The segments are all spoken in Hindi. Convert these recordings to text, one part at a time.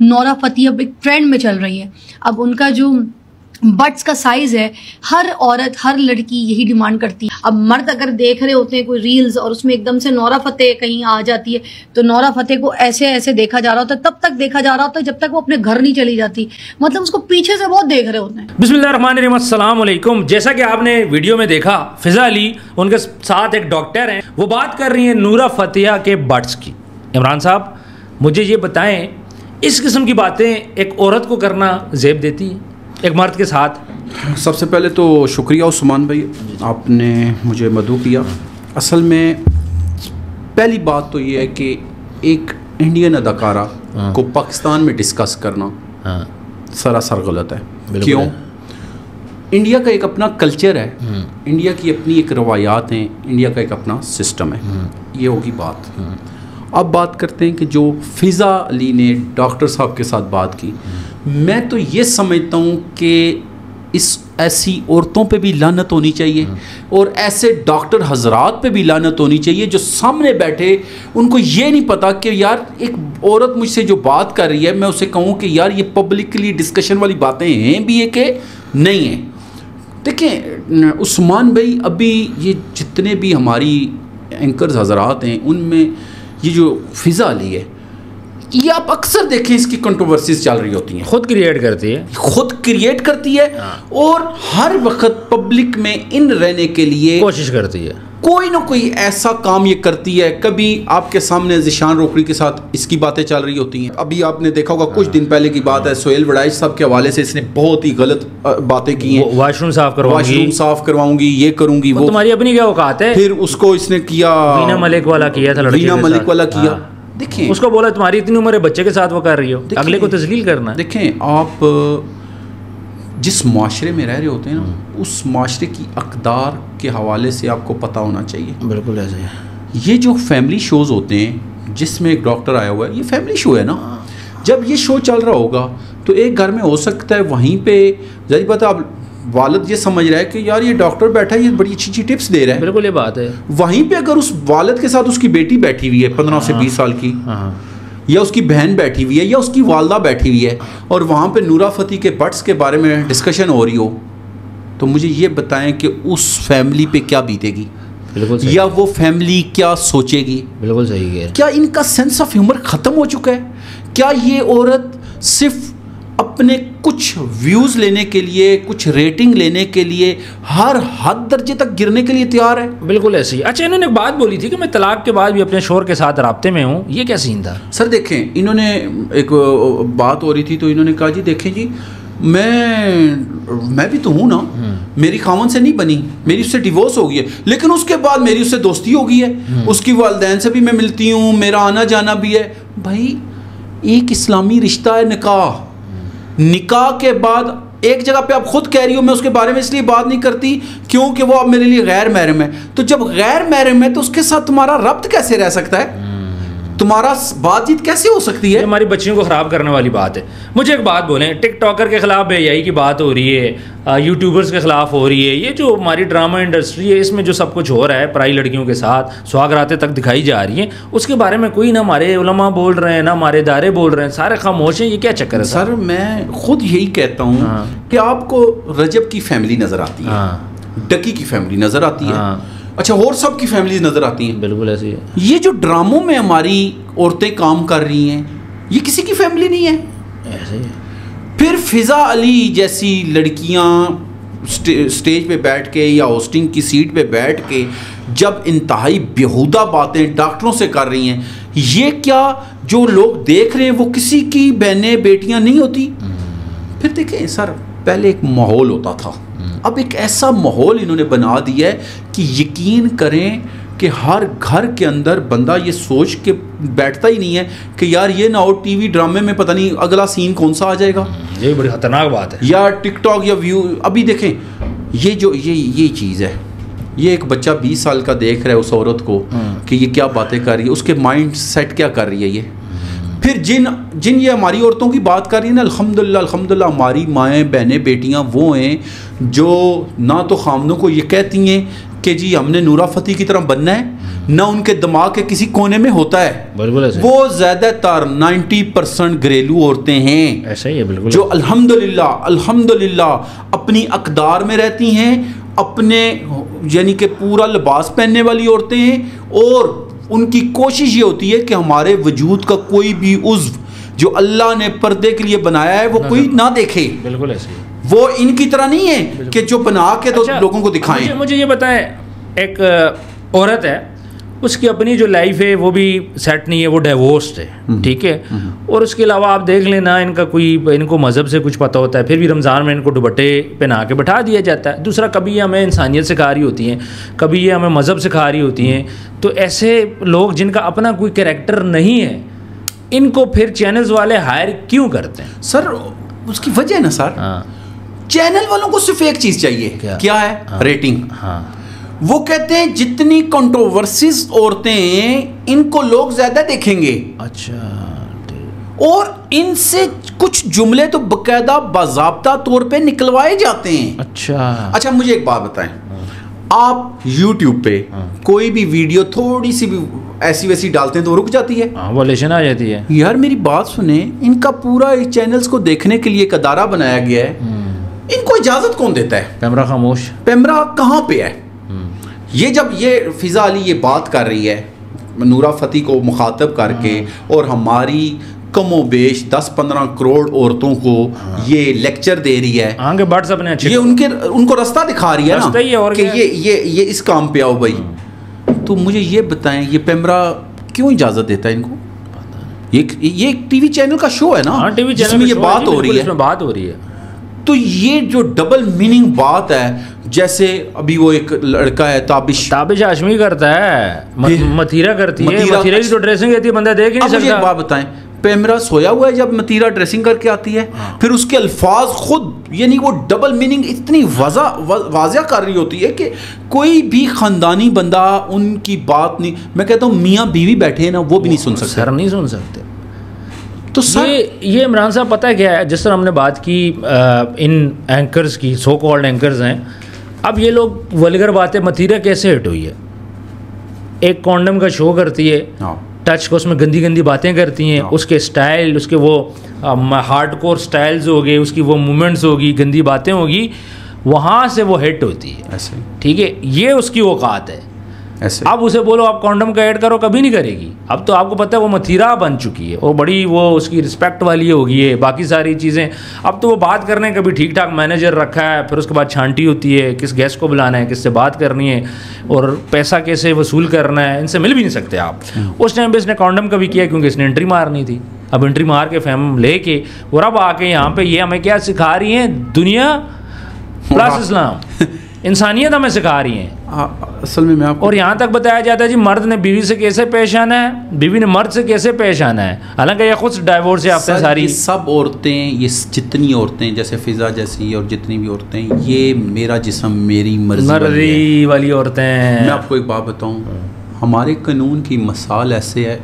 नोरा फतेही अब एक ट्रेंड में चल रही है। अब उनका जो बट्स का साइज है, हर औरत हर लड़की यही डिमांड करती है। अब मर्द अगर देख रहे होते हैं कोई रील्स और उसमें एकदम से नोरा फतेही कहीं आ जाती है, तो नोरा फतेही को ऐसे ऐसे देखा जा रहा होता है, तब तक देखा जा रहा होता है जब तक वो अपने घर नहीं चली जाती। मतलब उसको पीछे से बहुत देख रहे होते हैं। बिस्मिल्लाहिर्रहमानिर्रहीम, अस्सलाम वालेकुम। जैसा कि आपने वीडियो में देखा, फिजा अली उनके साथ एक डॉक्टर हैं, वो बात कर रही हैं नूरा फतेही के बट्स की। इमरान साहब, मुझे ये बताएं, इस किस्म की बातें एक औरत को करना ज़ेब देती है एक मर्द के साथ? सबसे पहले तो शुक्रिया उस्मान भाई, आपने मुझे मदऊ किया। असल में पहली बात तो ये है कि एक इंडियन अदाकारा को पाकिस्तान में डिस्कस करना सरासर गलत है। क्यों? इंडिया का एक अपना कल्चर है, इंडिया की अपनी एक रवायात हैं, इंडिया का एक अपना सिस्टम है। ये होगी बात। अब बात करते हैं कि जो फिज़ा अली ने डॉक्टर साहब के साथ बात की, मैं तो ये समझता हूँ कि इस ऐसी औरतों पे भी लानत होनी चाहिए और ऐसे डॉक्टर हजरात पे भी लानत होनी चाहिए जो सामने बैठे, उनको ये नहीं पता कि यार एक औरत मुझसे जो बात कर रही है, मैं उसे कहूँ कि यार ये पब्लिकली डिस्कशन वाली बातें हैं भी है कि नहीं है। देखिए उस्मान भाई, अभी ये जितने भी हमारी एंकर्स हजरात हैं उनमें ये जो फिज़ा अली है, ये आप अक्सर देखें इसकी कंट्रोवर्सीज चल रही होती हैं। खुद क्रिएट करती है और हर वक्त पब्लिक में इन रहने के लिए कोशिश करती है। कोई ना कोई ऐसा काम ये करती है। कभी आपके सामने ज़िशान रोकड़ी के साथ इसकी बातें चल रही होती हैं। अभी आपने देखा होगा, कुछ दिन पहले की बात है, सोहेल वड़ाइच साहब के हवाले से इसने बहुत ही गलत बातें की हैं। वाशरूम साफ करवाऊंगी, ये करूंगी, वो तुम्हारी अपनी क्या औकात है। फिर उसको इसने किया, वीना मलिक वाला किया। देखें, उसको बोला तुम्हारी इतनी उम्र है, बच्चे के साथ वो कर रही हो, अगले को तस्लील करना। देखें, आप जिस माशरे में रह रहे होते हैं ना, उस माशरे की अक़दार के हवाले से आपको पता होना चाहिए। बिल्कुल ऐसे है। ये जो फैमिली शोज़ होते हैं जिसमें एक डॉक्टर आया हुआ है, ये फैमिली शो है ना। जब ये शो चल रहा होगा तो एक घर में हो सकता है, वहीं पे जाहिर बात है अब वालिद ये समझ रहा है कि यार ये डॉक्टर बैठा है, ये बड़ी अच्छी अच्छी टिप्स दे रहा है। बिल्कुल ये बात है। वहीं पे अगर उस वालिद के साथ उसकी बेटी बैठी हुई है 15 से 20 साल की, या उसकी बहन बैठी हुई है, या उसकी वालदा बैठी हुई है, और वहाँ पे नूरा फतेही के बट्स के बारे में डिस्कशन हो रही हो, तो मुझे ये बताएं कि उस फैमिली पे क्या बीतेगी, या वो फैमिली क्या सोचेगी। बिल्कुल सही है। क्या इनका सेंस ऑफ ह्यूमर ख़त्म हो चुका है? क्या ये औरत सिर्फ अपने कुछ व्यूज़ लेने के लिए, कुछ रेटिंग लेने के लिए हर हद दर्जे तक गिरने के लिए तैयार है? बिल्कुल ऐसे ही। अच्छा, इन्होंने एक बात बोली थी कि मैं तलाक के बाद भी अपने शोहर के साथ राब्ते में हूँ, ये क्या सीन था? सर देखें, इन्होंने एक बात हो रही थी तो इन्होंने कहा जी देखें जी, मैं भी तो हूँ ना, मेरी खामन से नहीं बनी, मेरी उससे डिवोर्स हो गई है, लेकिन उसके बाद मेरी उससे दोस्ती हो गई है, उसकी वालिदैन से भी मैं मिलती हूँ, मेरा आना जाना भी है। भाई एक इस्लामी रिश्ता है निकाह। निकाह के बाद एक जगह पे आप खुद कह रही हो, मैं उसके बारे में इसलिए बात नहीं करती क्योंकि वो अब मेरे लिए गैर महरम है। तो जब गैर महरम है तो उसके साथ तुम्हारा रब्त कैसे रह सकता है? तुम्हारा बातचीत कैसे हो सकती है? हमारी बच्चियों को ख़राब करने वाली बात है। मुझे एक बात बोलें, टिकटॉकर के ख़िलाफ़ बेहयाई की बात हो रही है, यूट्यूबर्स के ख़िलाफ़ हो रही है, ये जो हमारी ड्रामा इंडस्ट्री है इसमें जो सब कुछ हो रहा है पराई लड़कियों के साथ, सुहागरातें तक दिखाई जा रही हैं, उसके बारे में कोई ना हमारे उलमा बोल रहे हैं ना हमारे इदारे बोल रहे हैं, सारे खामोश हैं। ये क्या चक्कर है? सर मैं खुद यही कहता हूँ कि आपको रजब की फैमिली नज़र आती है, डकी की फैमिली नज़र आती है, अच्छा और सब की फैमिलीज नजर आती हैं। बिल्कुल ऐसे ही है। ये जो ड्रामों में हमारी औरतें काम कर रही हैं, ये किसी की फैमिली नहीं है। ऐसे ही। फिर फिज़ा अली जैसी लड़कियां स्टेज पे बैठ के या होस्टिंग की सीट पे बैठ के जब इंतहाई बेहुदा बातें डॉक्टरों से कर रही हैं, ये क्या जो लोग देख रहे हैं वो किसी की बहनें बेटियां नहीं होती? फिर देखें सर, पहले एक माहौल होता था, अब एक ऐसा माहौल इन्होंने बना दिया है कि यकीन करें कि हर घर के अंदर बंदा ये सोच के बैठता ही नहीं है कि यार ये ना हो टीवी ड्रामे में पता नहीं अगला सीन कौन सा आ जाएगा। ये बड़ी खतरनाक बात है। या टिकटॉक या व्यू, अभी देखें ये जो ये चीज़ है, ये एक बच्चा 20 साल का देख रहा है उस औरत को कि ये क्या बातें कर रही है, उसके माइंड सेट क्या कर रही है ये। फिर जिन ये हमारी औरतों की बात कर रही है ना, अल्हम्दुलिल्लाह अल्हम्दुलिल्लाह हमारी माएँ बहनें बेटियाँ वो हैं जो ना तो खामनों को ये कहती हैं कि जी हमने नूरा फतेही की तरह बनना है, ना उनके दिमाग के किसी कोने में होता है। बिल्कुल ऐसे। वो ज़्यादातर 90% घरेलू औरतें हैं, ऐसा ही है बिल्कुल, जो अल्हम्दुलिल्लाह अपनी अक़दार में रहती हैं, अपने यानी कि पूरा लिबास पहनने वाली औरतें हैं, और उनकी कोशिश ये होती है कि हमारे वजूद का कोई भी उज़्व जो अल्लाह ने पर्दे के लिए बनाया है वो कोई ना देखे। बिल्कुल ऐसे। वो इनकी तरह नहीं है कि जो बना के तो लोगों को दिखाएं। मुझे ये बताएं, एक औरत है, उसकी अपनी जो लाइफ है वो भी सेट नहीं है, वो डिवोर्स्ड है, ठीक है, और उसके अलावा आप देख लेना इनको मज़हब से कुछ पता होता है, फिर भी रमज़ान में इनको दुपट्टे पहना के बैठा दिया जाता है। दूसरा, कभी ये हमें इंसानियत सिखा रही होती हैं, कभी ये हमें मज़हब सिखा रही होती हैं। तो ऐसे लोग जिनका अपना कोई कैरेक्टर नहीं है, इनको फिर चैनल्स वाले हायर क्यों करते हैं? सर उसकी वजह है ना सर, चैनल वालों को सिर्फ एक चीज़ चाहिए, क्या है? रेटिंग। वो कहते हैं जितनी कंट्रोवर्सीज औरतें हैं इनको लोग ज्यादा देखेंगे। अच्छा। और इनसे कुछ जुमले तो बकायदा बाज़ाब्ता तौर पे निकलवाए जाते हैं। अच्छा मुझे एक बात बताएं, आप YouTube पे कोई भी वीडियो थोड़ी सी भी ऐसी वैसी डालते हैं तो रुक जाती है, वॉल्यूशन आ जाती है। यार मेरी बात सुने, इनका पूरा चैनल्स को देखने के लिए एक अदारा बनाया गया है, इनको इजाजत कौन देता है? पैमरा खामोश। पैमरा कहाँ पे है? ये जब ये फिजा अली ये बात कर रही है नूरा फतेही को मुखातब करके, और हमारी कमो बेश 10-15 करोड़ औरतों को ये लेक्चर दे रही है, आगे बट्स अपने अच्छे, ये उनको रास्ता दिखा रही है ना कि ये इस काम पे आओ भाई। तो मुझे ये बताएं, ये पैमरा क्यों इजाजत देता है इनको? ये एक टीवी चैनल का शो है ना, टीवी चैनल जिसमें ये बात हो रही है, इसमें बात हो रही है। तो ये जो डबल मीनिंग बात है, जैसे अभी वो एक लड़का है ताबिश हाशमी करता है, मतीरा करती है, मतीरा की तो ड्रेसिंग रहती है, बंदा देख ही नहीं सकता। मुझे एक बात बताएं, पैमरा सोया हुआ है जब मतीरा ड्रेसिंग करके आती है, फिर उसके अल्फाज खुद यानी वो डबल मीनिंग इतनी वाज़ा कर रही होती है कि कोई भी खानदानी बंदा उनकी बात नहीं, मैं कहता हूँ मियाँ बीवी बैठे हैं ना, वो भी नहीं सुन सकते, सर नहीं सुन सकते। तो सर ये इमरान साहब पता है क्या है, जिस तरह हमने बात की इन एंकर्स की, सो कॉल्ड एंकर्स हैं, अब ये लोग वल्गर बातें, मतीरा कैसे हिट हुई है? एक कॉन्डम का शो करती है, टच को उसमें गंदी गंदी बातें करती हैं, उसके स्टाइल, उसके वो हार्डकोर स्टाइल्स हो गए, उसकी वो मूवमेंट्स होगी, गंदी बातें होगी, वहाँ से वो हिट होती है ऐसे, ठीक है, ये उसकी औकात है ऐसे। अब उसे बोलो आप कॉन्डम का ऐड करो, कभी नहीं करेगी। अब तो आपको पता है वो मथीरा बन चुकी है, वो बड़ी वो उसकी रिस्पेक्ट वाली हो गई है, बाकी सारी चीज़ें। अब तो वो बात करने का भी ठीक ठाक मैनेजर रखा है, फिर उसके बाद छांटी होती है, किस गेस्ट को बुलाना है, किससे बात करनी है, और पैसा कैसे वसूल करना है, इनसे मिल भी नहीं सकते आप। उस टाइम पर इसने कॉन्डम का भी किया क्योंकि इसने एंट्री मारनी थी। अब एंट्री मार के फैम लेके और अब आके यहाँ पे ये हमें क्या सिखा रही हैं, दुनिया प्लस इस्लाम, इंसानियत हमें सिखा रही हैं असल में। मैं आपको और यहाँ तक बताया जाता है जी मर्द ने बीवी से कैसे पेश आना है, बीवी ने मर्द से कैसे पेश आना है, हालांकि ये खुद डाइवोर्स है आपसे सारी। सब औरतें, ये जितनी औरतें जैसे फिजा जैसी और जितनी भी औरतें, ये मेरा जिस्म मेरी मर्जी वाली औरतें हैं। मैं आपको एक बात बताऊँ, हमारे कानून की मिसाल ऐसे है,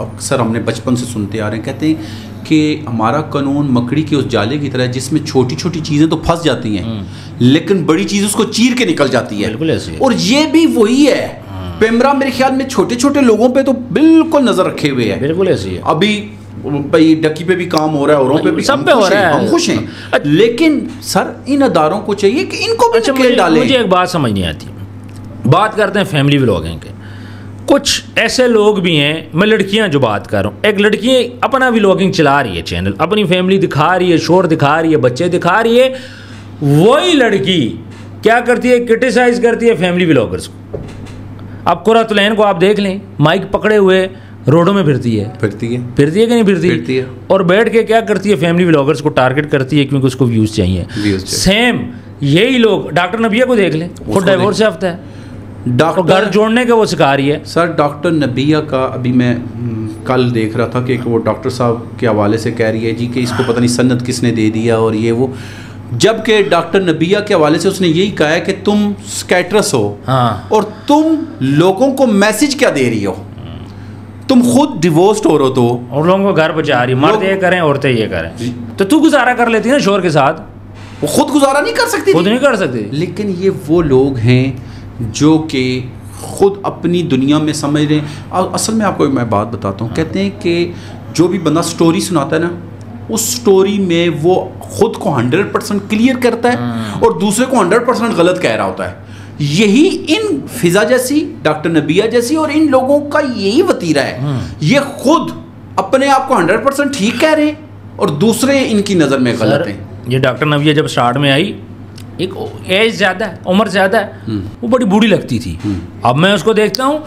अक्सर हमने बचपन से सुनते आ रहे हैं, कहते हैं कि हमारा कानून मकड़ी के उस जाले की तरह है जिसमें छोटी छोटी चीज़ें तो फंस जाती हैं लेकिन बड़ी चीज़ उसको चीर के निकल जाती है। बिल्कुल ऐसे। और ये भी वही है। पेमरा मेरे ख्याल में छोटे छोटे लोगों पे तो बिल्कुल नज़र रखे हुए है। बिल्कुल ऐसे ही है। अभी भाई डकी पे भी काम हो रहा है, औरों पे भी, सब पे हो रहा है, हम खुश हैं। लेकिन सर इन अदारों को चाहिए कि इनको भी नकेल डालें। मुझे एक बात समझ नहीं आती, बात करते हैं फैमिली व्लॉगिंग के, कुछ ऐसे लोग भी हैं, मैं लड़कियां जो बात कर रहा हूँ, एक लड़की अपना व्लॉगिंग चला रही है, चैनल अपनी फैमिली दिखा रही है, शोर दिखा रही है, बच्चे दिखा रही है, वही लड़की क्या करती है, क्रिटिसाइज करती है फैमिली व्लॉगर्स को। अब कुरतुलैन को आप देख लें, माइक पकड़े हुए रोडों में फिरती है कि नहीं फिरती है, और बैठ के क्या करती है, फैमिली व्लॉगर्स को टारगेट करती है क्योंकि उसको व्यूज़ चाहिए। सेम यही लोग डॉक्टर नबिया को देख लें, खुद डाइवोर्स से हफ्ता है, डॉक्टर घर जोड़ने का वो सिखा रही है। सर डॉक्टर नबिया का अभी मैं कल देख रहा था कि वो डॉक्टर साहब के हवाले से कह रही है जी कि इसको पता नहीं सन्नत किसने दे दिया और ये वो, जबकि डॉक्टर नबिया के हवाले से उसने यही कहा है कि तुम स्कैटरस हो। हाँ। और तुम लोगों को मैसेज क्या दे रही हो, तुम खुद डिवोर्स्ड हो रहे हो, तो और लोगों को घर बचा रही, मर्द ये करें औरतें ये करें, तो तू गुजारा कर लेती है ना शोर के साथ, वो खुद गुजारा नहीं कर सकती, खुद नहीं कर सकती। लेकिन ये वो लोग हैं जो कि खुद अपनी दुनिया में समझ रहे हैं। असल में आपको मैं बात बताता हूँ, कहते हैं कि जो भी बंदा स्टोरी सुनाता है ना, उस स्टोरी में वो खुद को 100% क्लियर करता है और दूसरे को 100% गलत कह रहा होता है। यही इन फिजा जैसी, डॉक्टर नबिया जैसी और इन लोगों का यही वतीरा है। ये खुद अपने आप को 100% ठीक कह रहे हैं और दूसरे इनकी नज़र में गलत हैं। ये डॉक्टर नबिया जब स्टार्ट में आई, एक एज ज़्यादा है, उम्र ज़्यादा है, वो बड़ी बूढ़ी लगती थी। अब मैं उसको देखता हूँ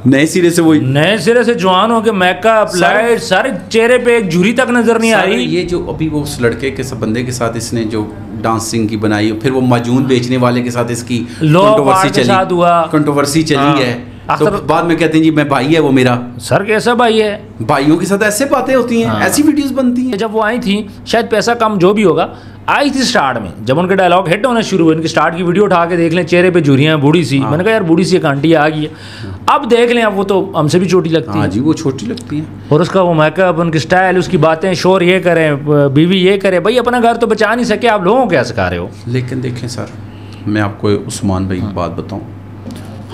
नए सिरे से, वही नए सिरे से जवान हो के मेकअप लाइट, सारे चेहरे पे एक झुर्री तक नजर नहीं आ रही। ये जो अभी वो उस लड़के के बंदे के साथ इसने जो डांसिंग की बनाई, फिर वो माजून बेचने वाले के साथ इसकी कंट्रोवर्सी चली है, तो बाद में कहते हैं जी मैं भाई है वो मेरा। सर कैसा भाई है? भाइयों के साथ ऐसे बातें होती हैं, ऐसी वीडियोस बनती हैं। जब वो आई थी, शायद पैसा कम जो भी होगा, आई थी स्टार्ट में, जब उनके डायलॉग हिट होना शुरू हुए, उनकी स्टार्ट की वीडियो उठा के देख लें, चेहरे पे झुर्रियां, बूढ़ी सी। मैंने कहा यार बूढ़ी सी एक आंटी आ गई है। अब देख लें, अब वो तो हमसे भी छोटी लगती है। जी वो छोटी लगती है। और उसका वो मेकअप, उनकी स्टाइल, उसकी बातें, शोर ये करें, बीवी ये करे, भाई अपना घर तो बचा नहीं सके, आप लोगों को क्या सिखा रहे हो? लेकिन देखें सर, मैं आपको उस्मान भाई की बात बताऊँ,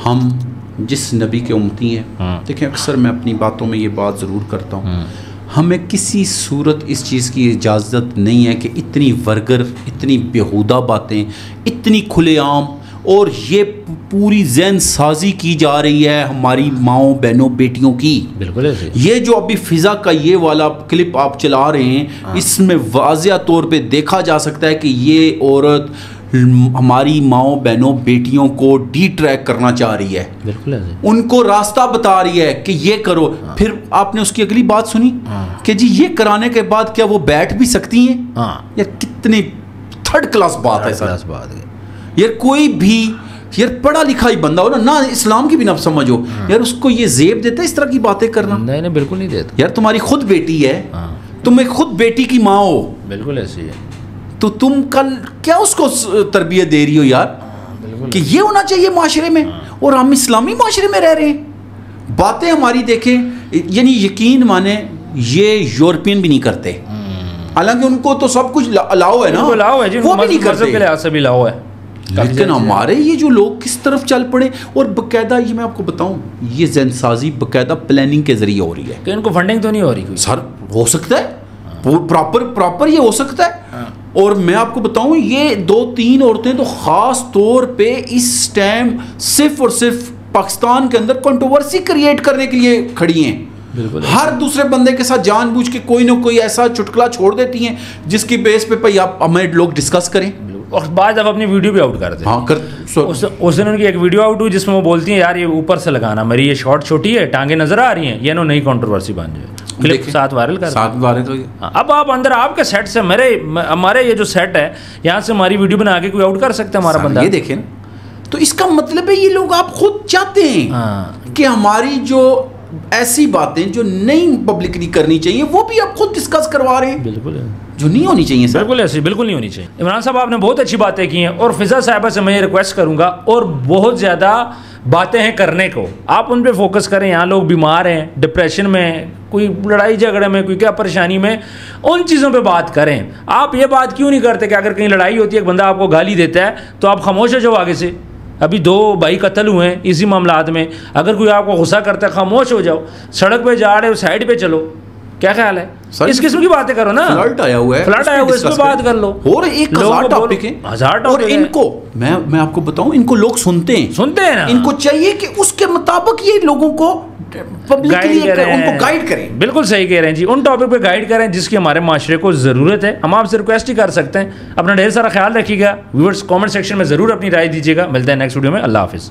हम जिस नबी के उम्मती हैं, देखें अक्सर मैं अपनी बातों में ये बात ज़रूर करता हूँ, हमें किसी सूरत इस चीज़ की इजाज़त नहीं है कि इतनी वरगर, इतनी बेहुदा बातें, इतनी खुलेआम और ये पूरी ज़हन साजी की जा रही है हमारी माओ बहनों बेटियों की। बिल्कुल ऐसे। ये जो अभी फिज़ा का ये वाला क्लिप आप चला रहे हैं, इसमें वाज़िया तौर पे देखा जा सकता है कि ये औरत हमारी माओ बहनों बेटियों को डी ट्रैक करना चाह रही है। बिल्कुल ऐसे। उनको रास्ता बता रही है कि ये करो। फिर आपने उसकी अगली बात सुनी कि जी ये कराने के बाद क्या वो बैठ भी सकती हैं? यार कितनी थर्ड क्लास बात है सर। यार कोई भी यार पढ़ा लिखा ही बंदा हो ना इस्लाम की भी ना समझ हो, यार उसको ये जेब देता है इस तरह की बातें करना? नहीं बिल्कुल नहीं देता। यार तुम्हारी खुद बेटी है, तुम एक खुद बेटी की माँ हो। बिल्कुल ऐसी है। तो तुम कल क्या उसको तरबियत दे रही हो यार कि ये होना चाहिए माशरे में, और हम इस्लामी माशरे में रह रहे हैं। बातें हमारी देखें, यानी यकीन माने ये यूरोपियन भी नहीं करते, हालांकि उनको तो सब कुछ अलाउ है ना, अलाउ है, वो भी नहीं करते, के लिहाज से भी अलाउ है। लेकिन हमारे ये जो लोग किस तरफ चल पड़े, और बकायदा ये मैं आपको बताऊं, ये ज़हनसाज़ी बकायदा प्लानिंग के जरिए हो रही है। कि इनको फंडिंग तो नहीं हो रही? सर हो सकता है, प्रॉपर ये हो सकता है। और मैं आपको बताऊं, ये 2-3 औरतें तो ख़ास तौर पे इस टाइम सिर्फ और सिर्फ पाकिस्तान के अंदर कंट्रोवर्सी क्रिएट करने के लिए खड़ी हैं। हर दूसरे बंदे के साथ जानबूझ के कोई ना कोई ऐसा चुटकुला छोड़ देती हैं जिसकी बेस पे भाई आप हमें लोग डिस्कस करें, और बाद अब अपनी वीडियो भी आउट करते हैं। उस दिन उनकी एक वीडियो आउट हुई जिसमें वो बोलती हैं यार ये ऊपर से लगाना, मेरी ये शॉर्ट छोटी है, टांगे नजर आ रही हैं, ये नई कंट्रोवर्सी बन जाए, क्लिप साथ वायरल कर। अब आप अंदर आपके सेट से हमारे ये जो सेट है यहाँ से हमारी वीडियो बना के कोई आउट कर सकते हैं हमारा बंदा। ये देखें, तो इसका मतलब है ये लोग आप खुद चाहते हैं कि हमारी जो ऐसी बातें जो नहीं पब्लिकली करनी चाहिए वो भी आप खुद डिस्कस करवा रहे हैं। बिल्कुल जो नहीं होनी चाहिए सर, बिल्कुल ऐसी बिल्कुल नहीं होनी चाहिए। इमरान साहब आपने बहुत अच्छी बातें की हैं, और फिजा साहिबा से मैं ये रिक्वेस्ट करूंगा, और बहुत ज़्यादा बातें हैं करने को, आप उन पे फोकस करें। यहाँ लोग बीमार हैं, डिप्रेशन में, कोई लड़ाई झगड़े में, कोई क्या परेशानी में, उन चीज़ों पे बात करें। आप ये बात क्यों नहीं करते कि अगर कहीं लड़ाई होती है, एक बंदा आपको गाली देता है तो आप खामोश हो जाओ आगे से? अभी 2 भाई कत्ल हुए हैं इसी मामलात में, अगर कोई आपको गुस्सा करता है खामोश हो जाओ, सड़क पे जा रहे हो साइड पे चलो, क्या ख्याल है? इस किस्म की बातें करो ना। फ्लड आया हुआ है, इस पे बात कर लो। और 1000 टॉपिक है, 1000 टॉपिक। और इनको मैं आपको बताऊं, इनको लोग सुनते हैं ना, इनको चाहिए कि उसके मुताबिक ये लोगों को पब्लिकली उनको गाइड करें। बिल्कुल सही कह रहे हैं जी, उन टॉपिक पे गाइड करें जिसकी हमारे माशरे को ज़रूरत है। हम आपसे रिक्वेस्ट ही कर सकते हैं। अपना ढेर सारा ख्याल रखिएगा। व्यूअर्स कमेंट सेक्शन में ज़रूर अपनी राय दीजिएगा। मिलते हैं नेक्स्ट वीडियो में। अल्लाह हाफिज़।